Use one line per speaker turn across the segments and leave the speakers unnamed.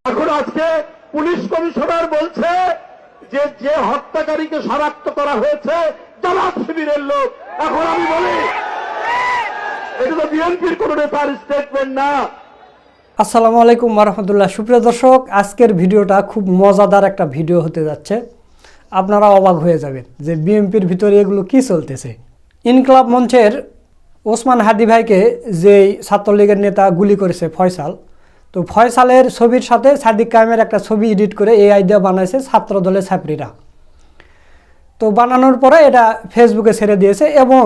এখন আজকে police commissioner বলছে যে যে হত্যাকারীকে শনাক্ত করা হয়েছে জামাত শিবিরের লোক। এখন আমি বলি এটা তো বিএনপির কোন নেতার স্টেটমেন্ট না।
আসসালামু আলাইকুম রহমতুল্লাহ। সুপ্রিয় দর্শক, আজকের ভিডিওটা খুব মজাদার একটা ভিডিও হতে যাচ্ছে। আপনারা অবাক হয়ে যাবেন যে বিএনপির ভিতরে এগুলো কি চলতেছে। ইনকলাব মঞ্চের ওসমান হাদি ভাইকে যেই ছাত্রলীগের নেতা গুলি করেছে ফয়সাল, তো ফয়সালের ছবির সাথে সাদিক কায়েমের একটা ছবি এডিট করে এআই দিয়ে বানাইছে ছাত্র দলের ছাত্রীরা। তো বানানোর পরে এটা ফেসবুকে ছেড়ে দিয়েছে এবং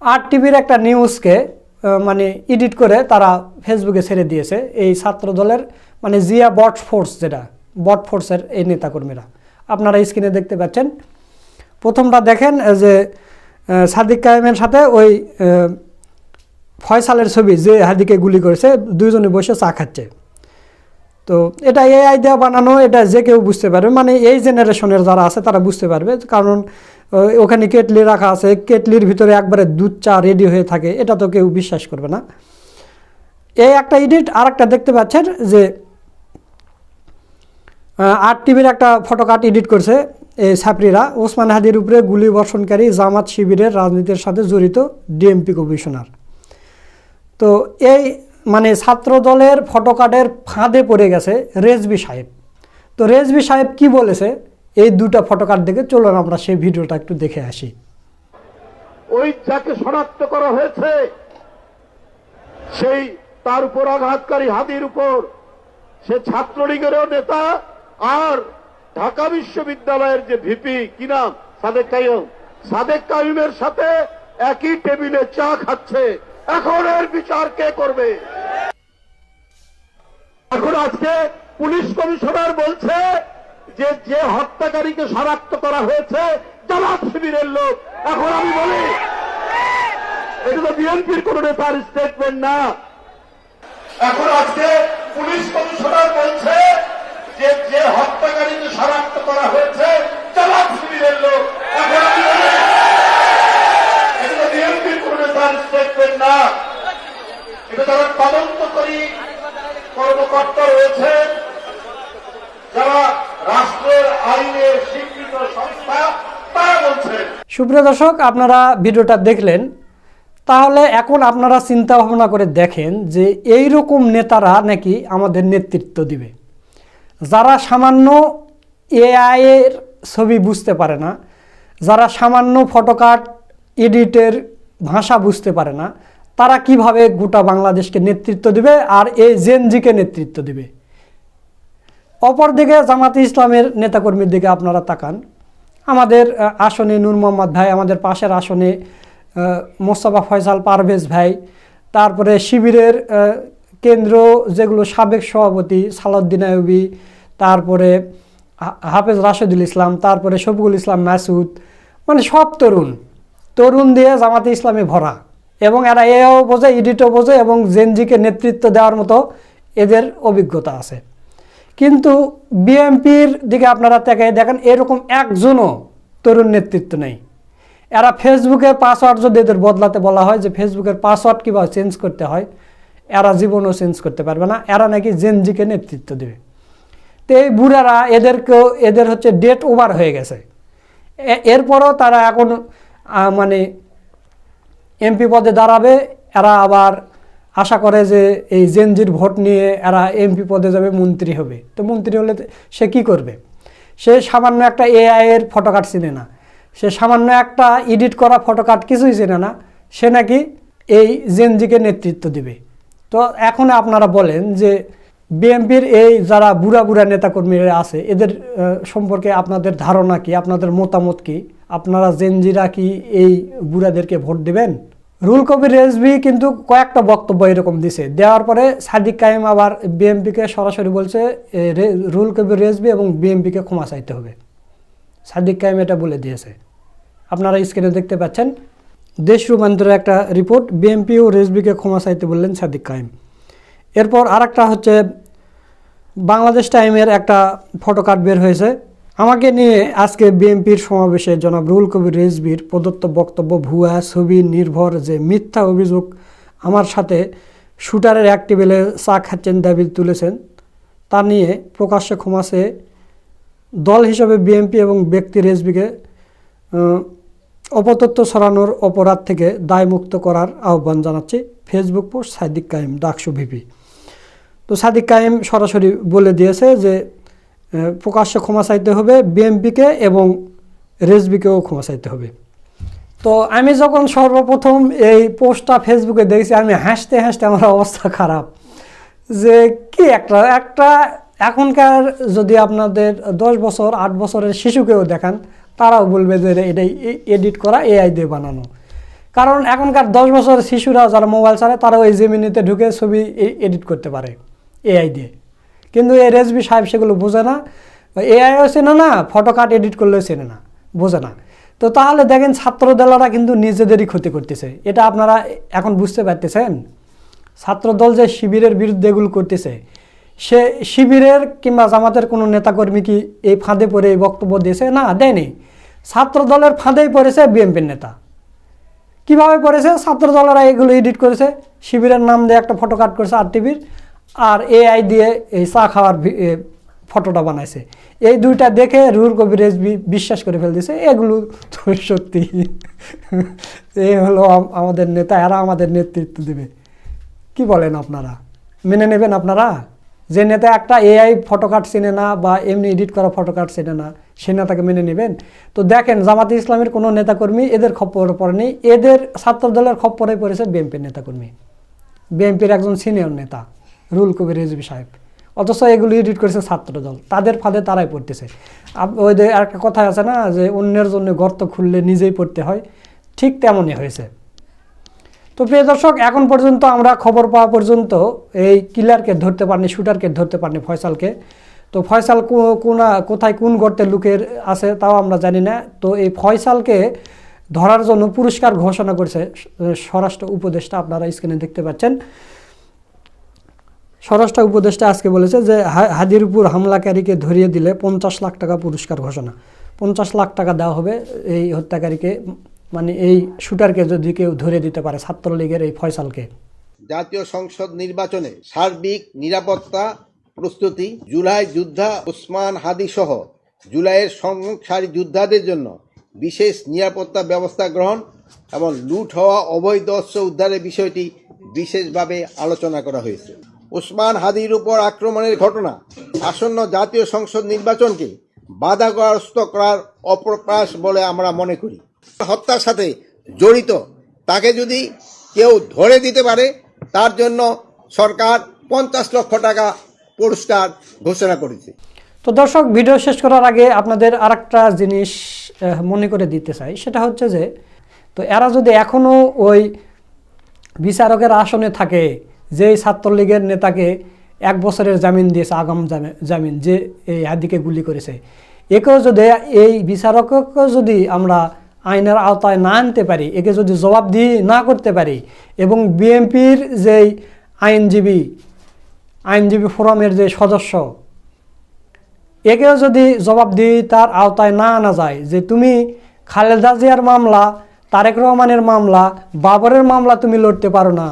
আর টিভির একটা নিউজকে মানে এডিট করে তারা ফেসবুকে ছেড়ে দিয়েছে এই ছাত্র দলের মানে জিয়া বট ফোর্স, যেটা বট ফোর্সের এই নেতাকর্মীরা। আপনারা স্ক্রিনে দেখতে পাচ্ছেন। প্রথমটা দেখেন যে সাদিক কায়েমের সাথে ওই ফয়সালের ছবি, যে হাদিকে গুলি করেছে, দুইজনে বসে চা খাচ্ছে। তো এটা এআই দেওয়া বানানো, এটা যে কেউ বুঝতে পারবে, মানে এই জেনারেশনের যারা আছে তারা বুঝতে পারবে, কারণ ওখানে কেটলি রাখা আছে, কেটলির ভিতরে একবারে দুধ চা রেডি হয়ে থাকে, এটা তো কেউ বিশ্বাস করবে না। এই একটা এডিট। আর একটা দেখতে পাচ্ছেন যে আর টিভির একটা ফটো কাট এডিট করছে এই ছাত্রীরা। ওসমান হাদির উপরে গুলি বর্ষণকারী জামাত শিবিরের রাজনীতির সাথে জড়িত ডিএমপি কমিশনার। তো এই মানে ছাত্র দলের ফটো কার্ডের ফাঁদে পড়ে গেছে রেজভী সাহেব। তো রেজভী সাহেব কি বলেছে এই দুটা ফটো কার্ড দেখে, চলুন আমরা সেই ভিডিওটা একটু দেখে আসি।
ওই যাকে শনাক্ত করা হয়েছে সেই তার উপর আঘাতকারী হাদির উপর, সে ছাত্রলীগেরও নেতা আর ঢাকা বিশ্ববিদ্যালয়ের যে ভিপি কি নাম সাদেক কাইমের সাথে একই টেবিলে চা খাচ্ছে। এখন এর বিচার কে করবে? এখন আজকে পুলিশ কমিশনার বলছে যে যে হত্যাকারীকে শনাক্ত করা হয়েছে জামাত শিবিরের লোক। এখন আমি বলি এটা তো বিএনপির কোন নেতার স্টেটমেন্ট না। এখন আজকে পুলিশ কমিশনার বলছে যে যে হত্যাকারীকে শনাক্ত করা হয়েছে জামাত শিবিরের লোক। এখন আমি বলি এটা তো বিএনপির কোন নেতার স্টেটমেন্ট না। এটা যারা তদন্তকারী কর্মকর্তা রয়েছে, যারা রাষ্ট্রের আইনের স্বীকৃত সংস্থা, তারা বলছে।
সুপ্রিয় দর্শক, আপনারা ভিডিওটা দেখলেন, তাহলে এখন আপনারা চিন্তা ভাবনা করে দেখেন যে এই রকম নেতারা নাকি আমাদের নেতৃত্ব দিবে। যারা সামান্য এআই এর ছবি বুঝতে পারে না, যারা সামান্য ফটোকার্ড এডিটের ভাষা বুঝতে পারে না, তারা কিভাবে গোটা বাংলাদেশকে নেতৃত্ব দিবে আর এই জেনজিকে নেতৃত্ব দিবে। অপরদিকে জামাতে ইসলামের নেতাকর্মীর দিকে আপনারা তাকান। আমাদের আসনে নূর মোহাম্মদ ভাই, আমাদের পাশের আসনে মোস্তফা ফয়সাল পারভেজ ভাই, তারপরে শিবিরের কেন্দ্র যেগুলো সাবেক সভাপতি সালাউদ্দিন আইয়ুবী, তারপরে হাফেজ রাশেদুল ইসলাম, তারপরে শফিকুল ইসলাম মাসুদ, মানে সব তরুণ দিয়ে জামাতে ইসলামে ভরা। এবং এরা এও বোঝে, এডিটও বোঝে এবং জেনজিকে নেতৃত্ব দেওয়ার মতো এদের অভিজ্ঞতা আছে। কিন্তু বিএনপির দিকে আপনারা তাকিয়ে দেখেন, এরকম একজনও তরুণ নেতৃত্ব নেই। এরা ফেসবুকের পাসওয়ার্ড যদি এদের বদলাতে বলা হয় যে ফেসবুকের পাসওয়ার্ড কীভাবে চেঞ্জ করতে হয়, এরা জীবনও চেঞ্জ করতে পারবে না। এরা নাকি জেনজিকে নেতৃত্ব দেবে। তো এই বুড়ারা এদের হচ্ছে ডেট ওভার হয়ে গেছে। এরপরও তারা এখন মানে এমপি পদে দাঁড়াবে। এরা আবার আশা করে যে এই জেনজির ভোট নিয়ে এরা এমপি পদে যাবে, মন্ত্রী হবে। তো মন্ত্রী হলে সে কি করবে? সে সামান্য একটা এআই এর ফটোকার্ড চিনে না, সে সামান্য একটা এডিট করা ফটোকার্ড কিছুই চেনে না, সে নাকি এই জেনজিকে নেতৃত্ব দিবে। তো এখন আপনারা বলেন যে বিএনপির এই যারা বুড়া নেতাকর্মীরা আছে, এদের সম্পর্কে আপনাদের ধারণা কি, আপনাদের মতামত কি? আপনারা জেনজিরা কি এই বুড়াদেরকে ভোট দেবেন? রুহুল কবির রেজভী কিন্তু কয়েকটা বক্তব্য এরকম দিছে, দেওয়ার পরে সাদিক কায়েম আবার বিএনপিকে সরাসরি বলছে রুহুল কবির রেজভী এবং বিএনপিকে ক্ষমা চাইতে হবে। সাদিক কায়েম এটা বলে দিয়েছে, আপনারা স্ক্রিনে দেখতে পাচ্ছেন। দেশ রূপান্তরের একটা রিপোর্ট, বিএনপি ও রেজভীকে ক্ষমা চাইতে বললেন সাদিক কায়েম। এরপর আরেকটা হচ্ছে বাংলাদেশ টাইমের একটা ফটোকার্ড বের হয়েছে। আমাকে নিয়ে আজকে বিএনপির সমাবেশে জনাব রুহুল কবির রেজভীর প্রদত্ত বক্তব্য ভুয়া, ছবি নির্ভর, যে মিথ্যা অভিযোগ আমার সাথে শুটারের এক টেবিলে চা খাচ্ছেন দাবি তুলেছেন, তা নিয়ে প্রকাশ্যে ক্ষমা চেয়ে দল হিসেবে বিএনপি এবং ব্যক্তি রেজবিকে অপতথ্য ছড়ানোর অপরাধ থেকে দায়মুক্ত করার আহ্বান জানাচ্ছি। ফেসবুক পোস্ট সাদিক কায়েম, ডাকসু ভিপি। তো সাদিক কায়েম সরাসরি বলে দিয়েছে যে প্রকাশ্যে ক্ষমা চাইতে হবে বিএনপিকে এবং রেজবিকেও ক্ষমা চাইতে হবে। তো আমি যখন সর্বপ্রথম এই পোস্টটা ফেসবুকে দেখেছি, আমি হাসতে হাসতে আমার অবস্থা খারাপ, যে কি একটা এখনকার যদি আপনাদের 10 বছর 8 বছরের শিশুকেও দেখান, তারাও বলবে যে এটাই এডিট করা, এআই দিয়ে বানানো। কারণ এখনকার 10 বছরের শিশুরা যারা মোবাইল চালায় তারাও এই জেমিনিতে ঢুকে ছবি এডিট করতে পারে এআই দিয়ে। কিন্তু এই রেজবি সাহেব সেগুলো বোঝে না, এআইও চেনে না, ফটো কাট এডিট করলেও চেনে না, বোঝে না। তো তাহলে দেখেন ছাত্রদলেরা কিন্তু নিজেদেরই ক্ষতি করতেছে। এটা আপনারা এখন বুঝতে পারতেছেন। ছাত্রদল যে শিবিরের বিরুদ্ধে এগুলো করতেছে, সে শিবিরের কিংবা জামাতের কোনো নেতাকর্মী কি এই ফাঁদে পড়ে এই বক্তব্য দিয়েছে? না, দেয়নি। ছাত্রদলের ফাঁদেই পড়েছে বিএনপির নেতা। কিভাবে পড়েছে? ছাত্রদলেরা এগুলো এডিট করেছে, শিবিরের নাম দিয়ে একটা ফটো কাট করেছে RTVর, আর এআই দিয়ে এই চা খাওয়ার ফটোটা বানাইছে। এই দুইটা দেখে রুহুল কবির রেজভী বিশ্বাস করে ফেলতেছে এগুলো তো সত্যি। এই হলো আমাদের নেতা, এরা আমাদের নেতৃত্ব দেবে। কি বলেন আপনারা? মেনে নেবেন আপনারা? যে নেতা একটা এআই ফটো কাট চেনে না বা এমনি এডিট করা ফটো কাট চেনে না, সে নেতাকে মেনে নেবেন? তো দেখেন জামাতে ইসলামের কোনো নেতাকর্মী এদের খপ্পরে পড়েনি, এদের ছাত্রদলের খপ্পরে পড়েছে বিএনপির নেতাকর্মী, বিএনপির একজন সিনিয়র নেতা রুহুল কবির রেজভী সাহেব। অথচ এগুলো এডিট করেছে ছাত্রদল, তাদের ফাঁদে তারাই পড়তেছে। ওই যে একটা কথা আছে না, যে অন্যের জন্য গর্ত খুললে নিজেই পড়তে হয়, ঠিক তেমনই হয়েছে। তো প্রিয় দর্শক, এখন পর্যন্ত আমরা খবর পাওয়া পর্যন্ত এই কিলারকে ধরতে পারিনি, শুটারকে ধরতে পারিনি, ফয়সালকে। তো ফয়সাল কোথায় কোন গর্তে লুকের আছে তাও আমরা জানি না। তো এই ফয়সালকে ধরার জন্য পুরস্কার ঘোষণা করেছে স্বরাষ্ট্র উপদেষ্টা, আপনারা স্ক্রিনে দেখতে পাচ্ছেন। স্বরাষ্ট্র উপদেষ্টা আজকে বলেছে যে হাদির উপর হামলাকারীকে ধরিয়ে দিলে 50 লাখ টাকা পুরস্কার ঘোষণা। 50 লাখ টাকা দেওয়া হবে এই হত্যাকারীকে, মানে এই শুটারকে যদি কেউ ধরে দিতে পারে, ছাত্রলীগের এই ফয়সালকে।
জাতীয় সংসদ নির্বাচনে সার্বিক নিরাপত্তা প্রস্তুতি, জুলাই যোদ্ধা ওসমান হাদি সহ জুলাইয়ের সম্মুখ সারি যোদ্ধাদের জন্য বিশেষ নিরাপত্তা ব্যবস্থা গ্রহণ এবং লুট হওয়া অবৈধ অস্ত্র উদ্ধারের বিষয়টি বিশেষভাবে আলোচনা করা হয়েছে। ওসমান হাদির উপর আক্রমণের ঘটনা আসন্ন জাতীয় সংসদ নির্বাচনকে বাধাগ্রস্ত করার অপপ্রয়াস বলে আমরা মনে করি। হত্যার সাথে জড়িত তাকে যদি কেউ ধরে দিতে পারে, তার জন্য সরকার 50 লক্ষ টাকা পুরস্কার ঘোষণা করেছে।
তো দর্শক, ভিডিও শেষ করার আগে আপনাদের আরেকটা জিনিস মনে করে দিতে চাই, সেটা হচ্ছে যে তো এরা যদি এখনও ওই বিচারকের আসনে থাকে, যে ছাত্রলীগের নেতাকে 1 বছরের জামিন দিয়েছে, আগাম জামিন, যে এই হাদিকে গুলি করেছে, একেও যদি এই বিচারককে যদি আমরা আইনের আওতায় না আনতে পারি, একে যদি জবাবদিহি না করতে পারি, এবং বিএনপির যেই আইনজীবী ফোরামের যে সদস্য, একেও যদি জবাবদিহিতার আওতায় না আনা যায়, যে তুমি খালেদা জিয়ার মামলা, তারেক রহমানের মামলা, বাবরের মামলা তুমি লড়তে পারো না,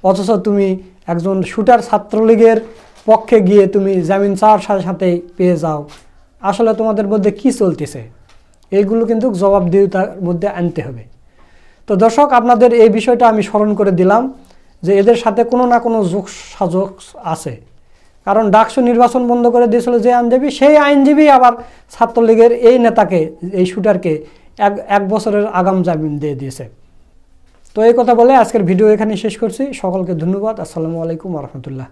অথচ তুমি একজন শুটার ছাত্রলীগের পক্ষে গিয়ে তুমি জামিন চাওয়ার সাথে সাথেই পেয়ে যাও, আসলে তোমাদের মধ্যে কি চলতেছে? এইগুলো কিন্তু জবাবদিহিতার মধ্যে আনতে হবে। তো দর্শক, আপনাদের এই বিষয়টা আমি স্মরণ করে দিলাম যে এদের সাথে কোনো না কোনো যোগসাযোগ আছে। কারণ ডাকসু নির্বাচন বন্ধ করে দিয়েছিল যে আইনজীবী, সেই আইনজীবী আবার ছাত্রলীগের এই নেতাকে, এই শুটারকে 1 বছরের আগাম জামিন দিয়ে দিয়েছে। তো এই কথা বলে আজকের ভিডিও এখানে শেষ করছি। সকলকে ধন্যবাদ। আসসালামু আলাইকুম ওয়া রাহমাতুল্লাহ।